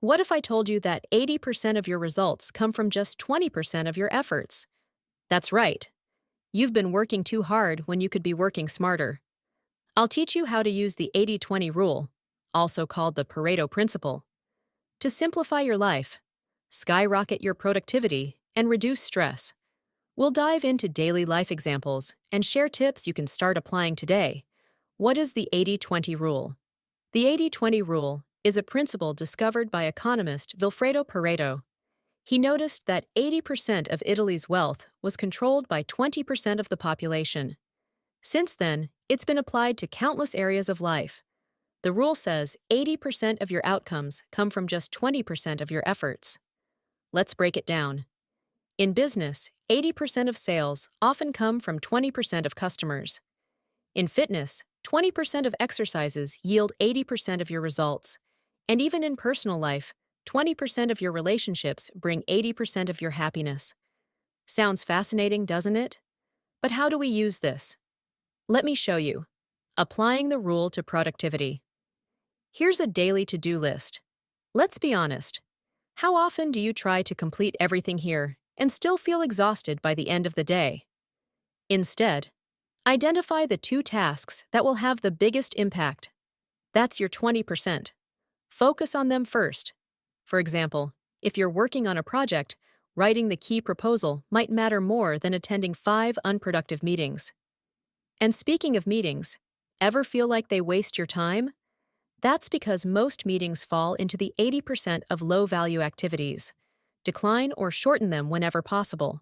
What if I told you that 80% of your results come from just 20% of your efforts? That's right. You've been working too hard when you could be working smarter. I'll teach you how to use the 80-20 rule, also called the Pareto principle, to simplify your life, skyrocket your productivity, and reduce stress. We'll dive into daily life examples and share tips you can start applying today. What is the 80-20 rule? The 80-20 rule is a principle discovered by economist Vilfredo Pareto. He noticed that 80% of Italy's wealth was controlled by 20% of the population. Since then, it's been applied to countless areas of life. The rule says 80% of your outcomes come from just 20% of your efforts. Let's break it down. In business, 80% of sales often come from 20% of customers. In fitness, 20% of exercises yield 80% of your results. And even in personal life, 20% of your relationships bring 80% of your happiness. Sounds fascinating, doesn't it? But how do we use this? Let me show you. Applying the rule to productivity. Here's a daily to-do list. Let's be honest. How often do you try to complete everything here and still feel exhausted by the end of the day? Instead, identify the 2 tasks that will have the biggest impact. That's your 20%. Focus on them first. For example, if you're working on a project, writing the key proposal might matter more than attending 5 unproductive meetings. And speaking of meetings, ever feel like they waste your time? That's because most meetings fall into the 80% of low-value activities. Decline or shorten them whenever possible.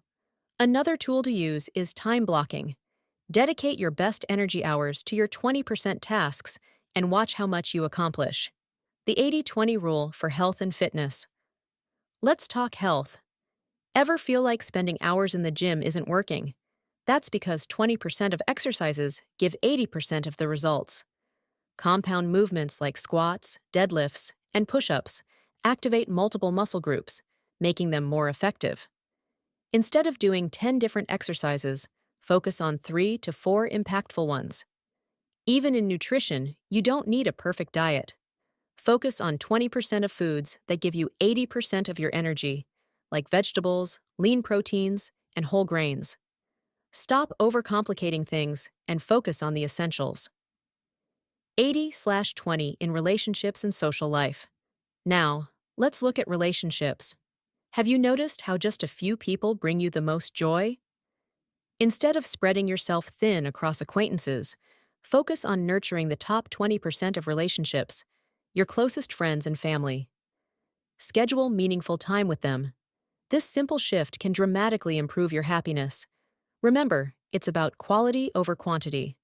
Another tool to use is time blocking. Dedicate your best energy hours to your 20% tasks and watch how much you accomplish. The 80-20 rule for health and fitness. Let's talk health. Ever feel like spending hours in the gym isn't working? That's because 20% of exercises give 80% of the results. Compound movements like squats, deadlifts, and push-ups activate multiple muscle groups, making them more effective. Instead of doing 10 different exercises, focus on 3 to 4 impactful ones. Even in nutrition, you don't need a perfect diet. Focus on 20% of foods that give you 80% of your energy, like vegetables, lean proteins, and whole grains. Stop overcomplicating things and focus on the essentials. 80/20 in relationships and social life. Now, let's look at relationships. Have you noticed how just a few people bring you the most joy? Instead of spreading yourself thin across acquaintances, focus on nurturing the top 20% of relationships, your closest friends and family. Schedule meaningful time with them. This simple shift can dramatically improve your happiness. Remember, it's about quality over quantity.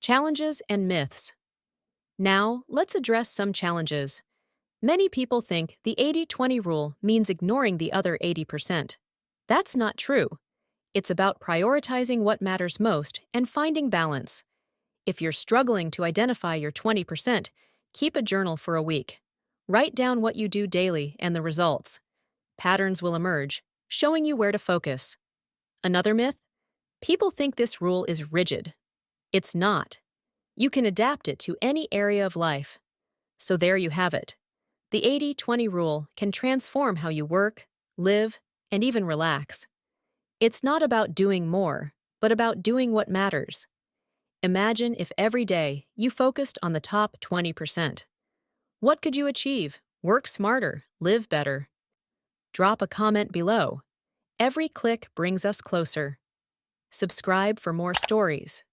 Challenges and myths. Now, let's address some challenges. Many people think the 80-20 rule means ignoring the other 80%. That's not true. It's about prioritizing what matters most and finding balance. If you're struggling to identify your 20%, keep a journal for a week. Write down what you do daily and the results. Patterns will emerge, showing you where to focus. Another myth? People think this rule is rigid. It's not. You can adapt it to any area of life. So there you have it. The 80-20 rule can transform how you work, live, and even relax. It's not about doing more, but about doing what matters. Imagine if every day you focused on the top 20%. What could you achieve? Work smarter, live better. Drop a comment below. Every click brings us closer. Subscribe for more stories.